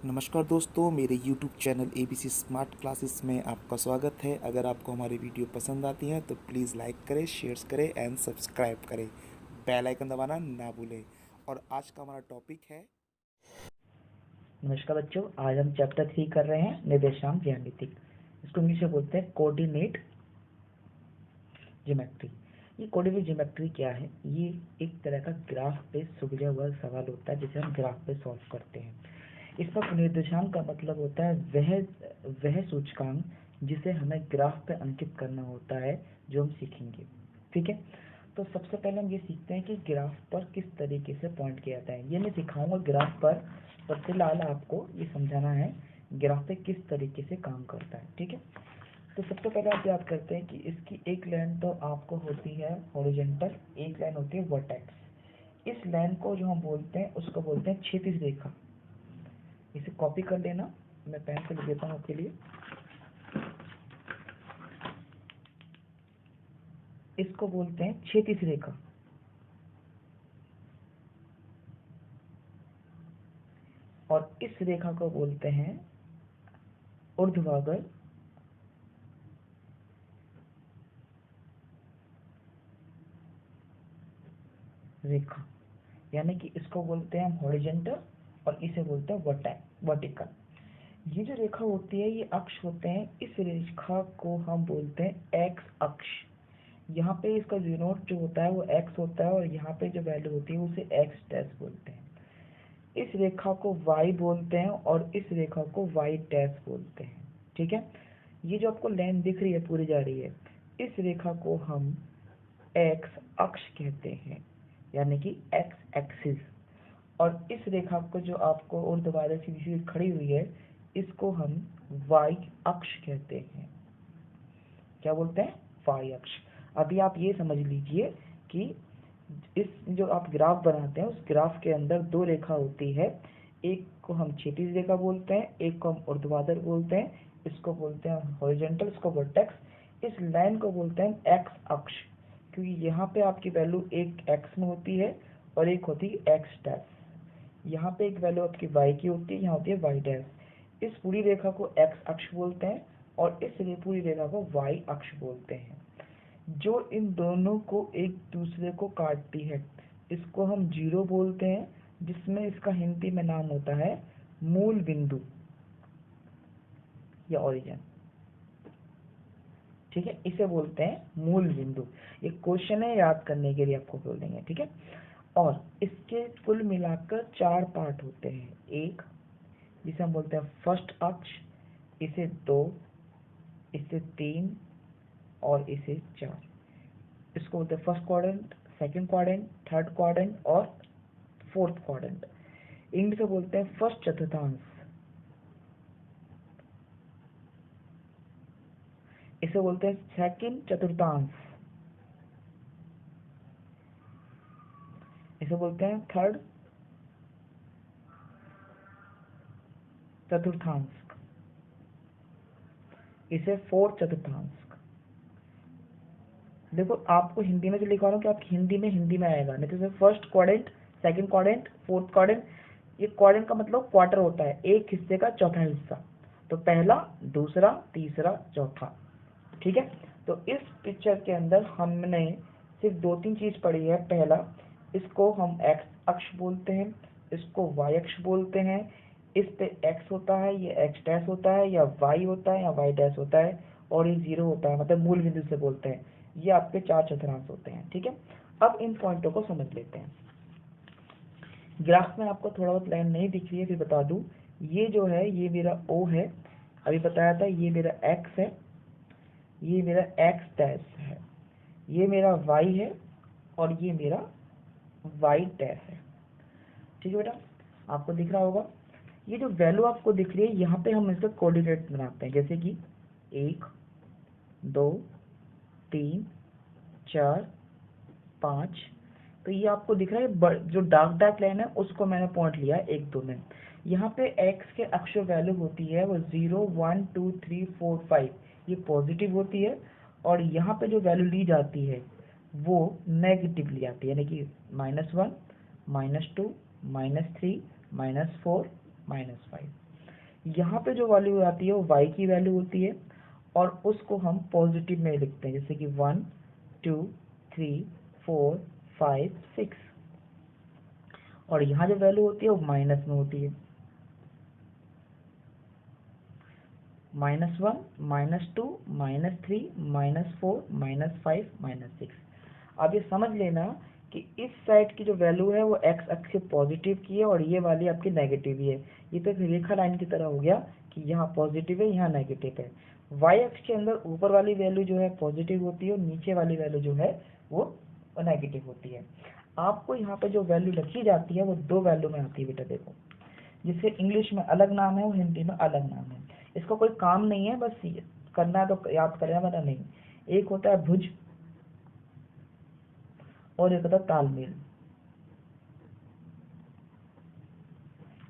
नमस्कार दोस्तों, मेरे YouTube channel ABC smart classes में आपका स्वागत है। अगर आपको हमारी वीडियो पसंद आती हैं तो प्लीज़ लाइक करें, शेयर करें एंड सब्सक्राइब करें। बेल आइकन दबाना ना भूलें। और आज का हमारा टॉपिक है। नमस्कार बच्चों, आज हम चैप्टर 3 कर रहे हैं निर्देशांक ज्यामिति। इसको इंग्लिश में बोलते हैं कोऑर्डिनेट ज्योमेट्री। ये कोऑर्डिनेट ज्योमेट्री क्या है? ये एक तरह का ग्राफ पे सुलझा हुआ सवाल होता है जिसे हम ग्राफ पे सॉल्व करते हैं। इसका निर्देशांक का मतलब होता है वह सूचकांक जिसे हमें ग्राफ पे अंकित करना होता है, जो हम सीखेंगे। ठीक है, तो सबसे पहले हम ये सीखते हैं कि ग्राफ पर किस तरीके से पॉइंट किया जाता है। ये मैं सिखाऊंगा ग्राफ पर, पर फिलहाल आपको ये समझाना है ग्राफ पे किस तरीके से काम करता है। ठीक है, तो सबसे पहले आप याद करते हैं कि इसकी एक लाइन तो आपको होती है हॉरिजॉन्टल, एक लाइन होती है वर्टेक्स। इस लाइन को जो हम बोलते हैं उसको बोलते हैं क्षैतिज रेखा। इसे कॉपी कर लेना, मैं पेन से लिख देता हूँ आपके लिए। इसको बोलते हैं क्षैतिज रेखा। और इस रेखा को बोलते हैं ऊर्ध्वाधर रेखा, यानी कि इसको बोलते हैं हम हॉरिजॉन्टल और इसे बोलते हैं वर्टिकल। ये जो रेखा होती है, ये अक्ष होते हैं। इस रेखा को हम बोलते हैं एक्स अक्ष। यहाँ पे इसका यूनिट जो होता है वो एक्स होता है, और यहाँ पे जो वैल्यू होती है उसे एक्स डैश बोलते हैं। इस रेखा को वाई बोलते हैं और इस रेखा को वाई डैश बोलते हैं। ठीक है, ये जो आपको लाइन दिख रही है पूरी जा रही है, इस रेखा को हम एक्स अक्ष कहते हैं, यानी कि एक्स एक्सिस। और इस रेखा को जो आपको ऊर्ध्वाधर सीधी सीधी खड़ी हुई है, इसको हम वाई अक्ष कहते हैं। क्या बोलते हैं? वाई अक्ष। अभी आप ये समझ लीजिए कि इस जो आप ग्राफ बनाते हैं उस ग्राफ के अंदर दो रेखा होती है। एक को हम क्षैतिज रेखा बोलते हैं, एक को हम ऊर्ध्वाधर बोलते हैं। इसको बोलते हैं हॉरिजॉन्टल, इसको वर्टेक्स। इस लाइन को बोलते हैं एक्स अक्ष, क्योंकि यहाँ पे आपकी वैल्यू एक एक्स में होती है और एक होती है एक्स डैश। यहाँ पे एक वैल्यू आपकी वाई की होती है, यहाँ होती है वाई डैश। इस पूरी रेखा को एक्स अक्ष बोलते हैं और इस पूरी रेखा को वाई अक्ष बोलते हैं। जो इन दोनों को एक दूसरे को काटती है, इसको हम जीरो बोलते हैं, जिसमें इसका हिंदी में नाम होता है मूल बिंदु या ओरिजिन। ठीक है, इसे बोलते हैं मूल बिंदु। ये क्वेश्चन है, याद करने के लिए आपको बोलेंगे। ठीक है, और इसके कुल मिलाकर चार पार्ट होते हैं। एक जिसे हम बोलते हैं फर्स्ट अक्ष, इसे दो, इसे तीन और इसे चार। इसको बोलते हैं first quadrant, second quadrant, third quadrant और फोर्थ क्वाड्रेंट। इंग्लिश में बोलते हैं फर्स्ट चतुर्थांश, इसे बोलते हैं सेकंड चतुर्थांश, इसे बोलते हैं थर्ड चतुर्थांश, इसे फोर्थ चतुर्थांश। देखो, आपको हिंदी में जो लिखा रहा हूँ कि आप हिंदी में आएगा, नहीं तो first quadrant, second quadrant, fourth quadrant. ये क्वाड्रेंट का मतलब क्वार्टर होता है, एक हिस्से का चौथा हिस्सा। तो पहला, दूसरा, तीसरा, चौथा। ठीक है, तो इस पिक्चर के अंदर हमने सिर्फ दो तीन चीज पढ़ी है। पहला, इसको हम एक्स अक्ष बोलते हैं, इसको वाई अक्ष बोलते हैं। इस पे एक्स होता है, ये एक्स डैश होता है, या वाई होता है, या वाई डैश होता है, और ये जीरो होता है, मतलब मूल बिंदु से बोलते हैं। ये आपके चार चतुर्थांश होते हैं। ठीक है, अब इन पॉइंटों को समझ लेते हैं। ग्राफ में आपको थोड़ा बहुत लाइन नहीं दिख रही है, फिर बता दूं। ये जो है ये मेरा ओ है, अभी बताया था। ये मेरा एक्स है, ये मेरा एक्स डैश है, ये मेरा वाई है, और ये मेरा वाई डैश है। ठीक है बेटा, आपको दिख रहा होगा। ये जो वैल्यू आपको दिख रही है, यहाँ पे हम इसका कोऑर्डिनेट बनाते हैं, जैसे कि 1, 2, 3, 4, 5। तो ये आपको दिख रहा है, जो डार्क डार्क लाइन है उसको मैंने पॉइंट लिया है 1, 2 में। यहाँ पे एक्स के अक्ष वैल्यू होती है वो 0, 1, 2, 3, 4, 5, ये पॉजिटिव होती है। और यहाँ पे जो वैल्यू ली जाती है वो नेगेटिव ली जाती है, यानी कि -1, -2, -3, -4, -5। यहाँ पे जो वैल्यू आती है वो y की वैल्यू होती है और उसको हम पॉजिटिव में लिखते हैं, जैसे कि 1 2 3 4 5 6। और यहाँ जो वैल्यू होती है वो माइनस में होती है, -1 -2 -3 -4 -5 -6। अब ये समझ लेना कि इस साइड की जो वैल्यू है वो x अक्ष पॉजिटिव की है और ये वाली आपकी नेगेटिव ही है। ये तो एक रेखा लाइन की तरह हो गया कि यहाँ पॉजिटिव है, यहाँ नेगेटिव है। y अक्ष के अंदर ऊपर वाली वैल्यू जो है पॉजिटिव होती है और नीचे वाली वैल्यू जो है वो नेगेटिव होती है। आपको यहाँ पे जो वैल्यू रखी जाती है वो दो वैल्यू में आती है बेटा, देखो, जिससे इंग्लिश में अलग नाम है और हिंदी में अलग नाम है। इसका कोई काम नहीं है, बस करना है तो याद करना, वरना नहीं। एक होता है भुज और एक होता है तालमेल।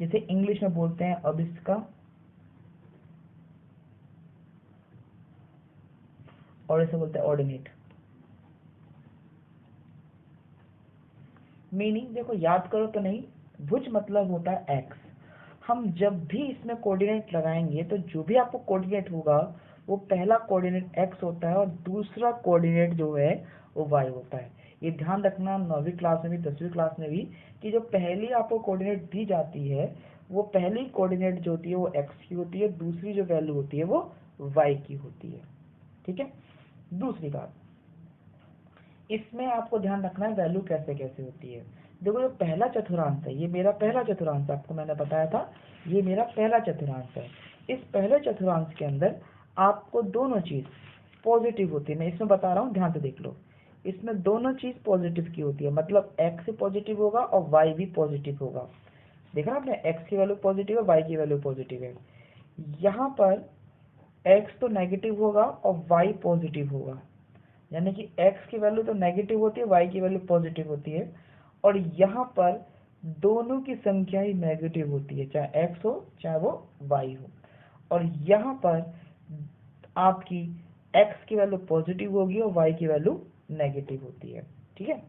जैसे इंग्लिश में बोलते हैं अबिस का और इसे बोलते हैं ऑर्डिनेट। मीनिंग देखो, याद करो तो नहीं, भुज मतलब होता है एक्स। हम जब भी इसमें कोऑर्डिनेट लगाएंगे तो जो भी आपको कोऑर्डिनेट होगा वो पहला कोऑर्डिनेट एक्स होता है और दूसरा कोऑर्डिनेट जो है वो वाई होता है। ये ध्यान रखना 9वीं क्लास में भी 10वीं क्लास में भी, कि जो पहली आपको कोऑर्डिनेट दी जाती है वो पहली कोऑर्डिनेट जो होती है वो एक्स की होती है, दूसरी जो वैल्यू होती है वो वाई की होती है। ठीक है। दूसरी बात, इसमें आपको ध्यान रखना है वैल्यू कैसे कैसे होती है। देखो, जो पहला चतुर्थांश है, ये मेरा पहला चतुर्थांश, आपको मैंने बताया था ये मेरा पहला चतुर्थांश है। इस पहले चतुर्थांश के अंदर आपको दोनों चीज पॉजिटिव होती है। मैं इसमें बता रहा हूँ, ध्यान से देख लो। इसमें दोनों चीज पॉजिटिव की होती है, मतलब एक्स से पॉजिटिव होगा और वाई भी पॉजिटिव होगा। देखा आपने, एक्स की वैल्यू पॉजिटिव है, वाई की वैल्यू पॉजिटिव है। यहाँ पर एक्स तो नेगेटिव होगा और वाई पॉजिटिव होगा, यानी कि x की वैल्यू तो नेगेटिव होती है, y की वैल्यू पॉजिटिव होती है। और यहाँ पर दोनों की संख्या ही नेगेटिव होती है, चाहे x हो चाहे वो y हो। और यहाँ पर आपकी x की वैल्यू पॉजिटिव होगी और y की वैल्यू नेगेटिव होती है। ठीक है।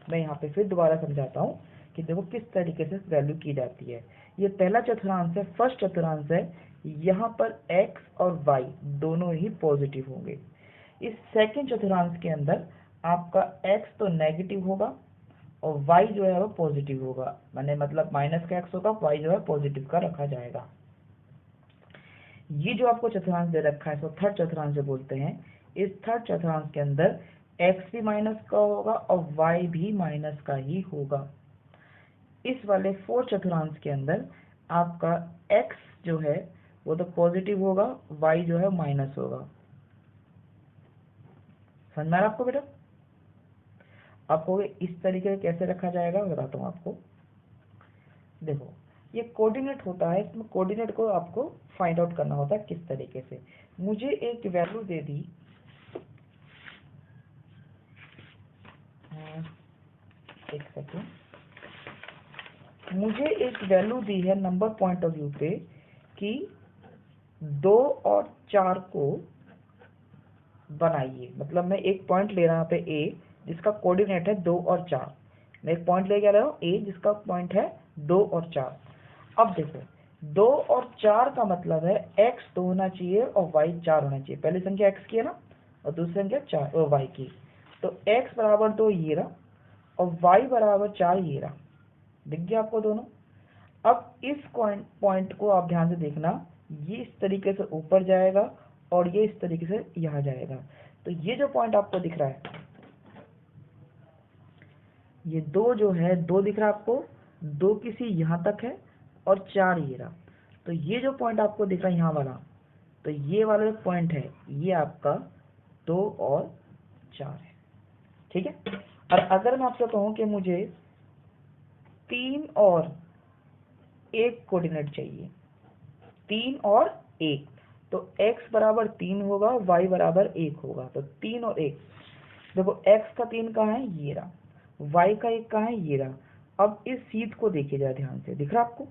मैं यहाँ पे फिर दोबारा समझाता हूँ कि देखो किस तरीके से वैल्यू की जाती है। ये पहला चतुर्थांश है, फर्स्ट चतुर्थांश है। यहाँ पर x और y दोनों ही पॉजिटिव होंगे। इस सेकंड चतुर्थांश के अंदर आपका x तो नेगेटिव होगा और y जो है वो पॉजिटिव होगा, माने मतलब माइनस का x होगा, y जो है पॉजिटिव का रखा जाएगा। ये जो आपको चतुर्थांश दे रखा है इसको थर्ड चतुर्थांश जो बोलते हैं। इस थर्ड चतुर्थांश के अंदर x भी माइनस का होगा और y भी माइनस का ही होगा। इस वाले फोर्थ चतुर्थांश के अंदर आपका x जो है वो तो पॉजिटिव होगा, y जो है माइनस होगा। समझ में आ रहा आपको बेटा? आपको इस तरीके से कैसे रखा जाएगा बताता हूँ आपको। देखो, ये कोऑर्डिनेट होता है, इसमें कोऑर्डिनेट को आपको फाइंड आउट करना होता है किस तरीके से। मुझे एक वैल्यू दे दी, एक सेकेंड, मुझे एक वैल्यू दी है नंबर पॉइंट ऑफ व्यू पे कि 2 और 4 को बनाइए। मतलब मैं एक पॉइंट ले रहा हूँ पे A जिसका कोऑर्डिनेट है 2 और 4। मैं एक पॉइंट लेके आ रहा हूँ A जिसका पॉइंट है 2 और 4। अब देखो, 2 और 4 का मतलब है x 2 होना चाहिए और y 4 होना चाहिए। पहली संख्या x की है ना और दूसरी संख्या 4 और y की। तो x बराबर 2 ये रहा और y बराबर 4 ये रहा। दिख गया आपको दोनों? अब इस पॉइंट को आप ध्यान से देखना, ये इस तरीके से ऊपर जाएगा और ये इस तरीके से यहाँ जाएगा। तो ये जो पॉइंट आपको दिख रहा है, ये 2 जो है 2 दिख रहा है आपको, 2 किसी यहाँ तक है और 4 ये रहा। तो ये जो पॉइंट आपको दिख रहा है यहाँ वाला, तो ये वाला जो पॉइंट है ये आपका 2 और 4 है। ठीक है। और अगर मैं आपसे कहूँ कि मुझे 3 और 1 कोऑर्डिनेट चाहिए, 3 और 1, तो x बराबर 3 होगा, y बराबर 1 होगा। तो 3 और 1, देखो x का 3 कहाँ है, ये रहा, y का 1 कहाँ है, ये रहा। अब इस सीध को देखिए जरा ध्यान से, दिख रहा आपको?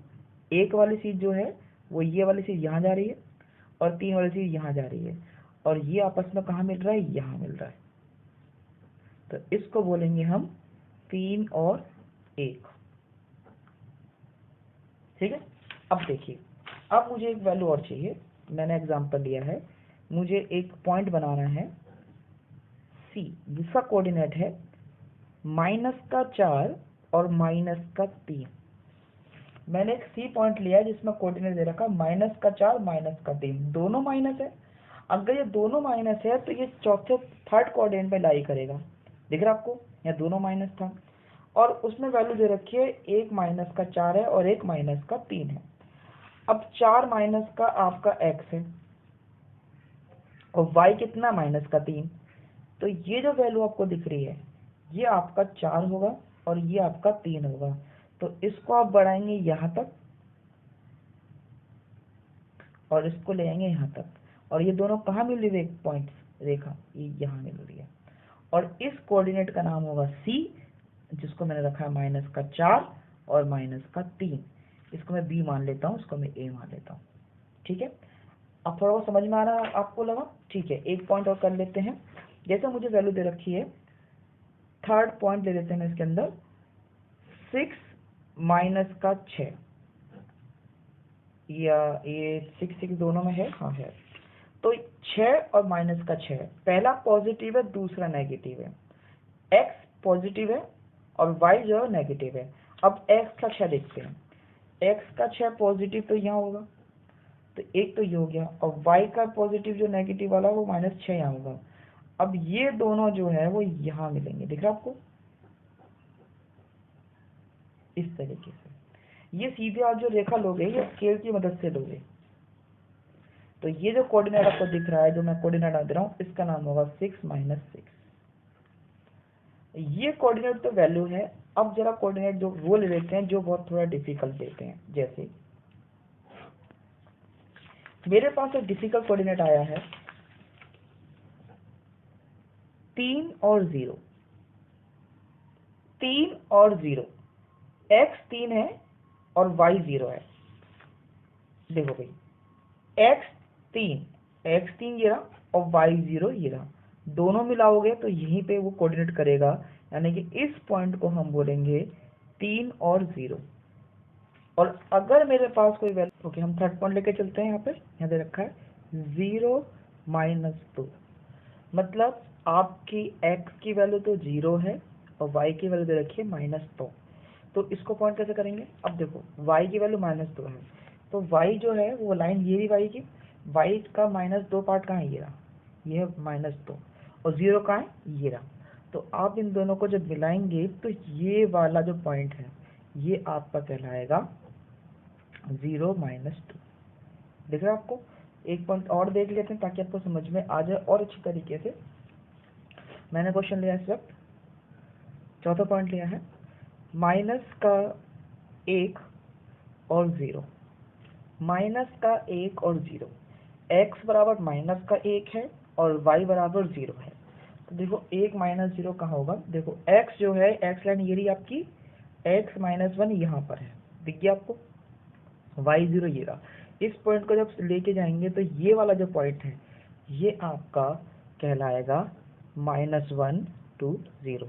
1 वाली सीध जो है वो ये वाली सीध यहाँ जा रही है और 3 वाली सीध यहाँ जा रही है और ये आपस में कहाँ मिल रहा है, यहाँ मिल रहा है। तो इसको बोलेंगे हम 3 और 1। ठीक है। अब देखिए, अब मुझे एक वैल्यू और चाहिए। मैंने एग्जांपल लिया है, मुझे एक पॉइंट बनाना है C, जिसका कोऑर्डिनेट है -4 और -3। मैंने एक C पॉइंट लिया है जिसमें कोऑर्डिनेट दे रखा -4 -3, दोनों माइनस है। अगर ये दोनों माइनस है तो ये चौथे थर्ड कोऑर्डिनेट में लाई करेगा। दिख रहा आपको, यहाँ दोनों माइनस था और उसमें वैल्यू दे रखी है, एक -4 है और एक -3 है। अब 4 माइनस का आपका x है और y कितना -3, तो ये जो वैल्यू आपको दिख रही है ये आपका 4 होगा और ये आपका 3 होगा। तो इसको आप बढ़ाएंगे यहाँ तक और इसको ले आएंगे यहाँ तक, और ये दोनों कहाँ मिल रही है पॉइंट्स, रेखा ये यहाँ मिल रही है। और इस कोऑर्डिनेट का नाम होगा C, जिसको मैंने रखा है -4 और -3। इसको मैं B मान लेता हूँ, इसको मैं A मान लेता हूँ। ठीक है, अब थोड़ा बहुत समझ में आ रहा है आपको लगा? ठीक है, एक पॉइंट और कर लेते हैं। जैसे मुझे वैल्यू दे रखी है, थर्ड पॉइंट ले लेते हैं इसके अंदर 6 - 6, या ये 6 दोनों में है, हाँ है। तो 6 और -6, पहला पॉजिटिव है दूसरा नेगेटिव है, x पॉजिटिव है और y जो है नेगेटिव है। अब x का 6 देखते हैं, x का 6 पॉजिटिव तो यहाँ होगा, तो एक तो ये हो गया, और y का पॉजिटिव जो नेगेटिव वाला वो -6 यहाँ होगा। अब ये दोनों जो है वो यहाँ मिलेंगे, दिख रहा है आपको, इस तरीके से। ये सीधे आप जो रेखा लोगे ये स्केल की मदद से लोगे। तो ये जो कोऑर्डिनेट आपको दिख रहा है, जो मैं कोऑर्डिनेट दे रहा हूँ, इसका नाम होगा 6 - 6। ये कोऑर्डिनेट तो वैल्यू है। अब जरा कोऑर्डिनेट जो वो ले लेते हैं जो बहुत थोड़ा डिफिकल्ट देते हैं। जैसे मेरे पास एक डिफिकल्ट कोऑर्डिनेट आया है 3 और 0, 3 और 0, x 3 है और y 0 है। देखो भाई, x 3 ये रहा और y 0 ये रहा, दोनों मिलाओगे तो यहीं पे वो कोऑर्डिनेट करेगा, यानी कि इस पॉइंट को हम बोलेंगे 3 और 0। और अगर मेरे पास कोई वैल्यू, ओके हम थर्ड पॉइंट लेके चलते हैं। यहाँ दे रखा है 0 - 2, मतलब आपकी x की वैल्यू तो 0 है और y की वैल्यू दे रखी है -2। तो इसको पॉइंट कैसे करेंगे? अब देखो y की वैल्यू -2 है, तो y जो है वो लाइन ये रही y की, y का -2 पार्ट कहाँ है, ये रहा, ये है -2, और 0 कहाँ है, ये रहा। तो आप इन दोनों को जब मिलाएंगे तो ये वाला जो पॉइंट है ये आपका कहलाएगा 0 - 2। दिख रहा है आपको? एक पॉइंट और देख लेते हैं ताकि आपको समझ में आ जाए और अच्छी तरीके से। मैंने क्वेश्चन लिया इस वक्त, चौथा पॉइंट लिया है -1 और 0, -1 और 0, x बराबर -1 है और y बराबर 0 है। तो देखो 1 - 0 कहाँ होगा? देखो x जो है, x लाइन ये रही आपकी, x -1 यहाँ पर है, दिख गया आपको, y 0 ये रहा। इस पॉइंट को जब लेके जाएंगे तो ये वाला जो पॉइंट है ये आपका कहलाएगा -1 to 0।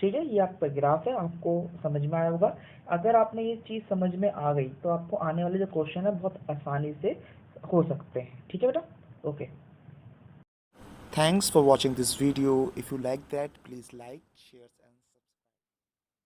ठीक है, ये आपका ग्राफ है, आपको समझ में आया होगा। अगर आपने ये चीज़ समझ में आ गई तो आपको आने वाले जो क्वेश्चन है बहुत आसानी से हो सकते हैं। ठीक है बेटा, okay. Thanks for watching this video. If you like that, please like, share.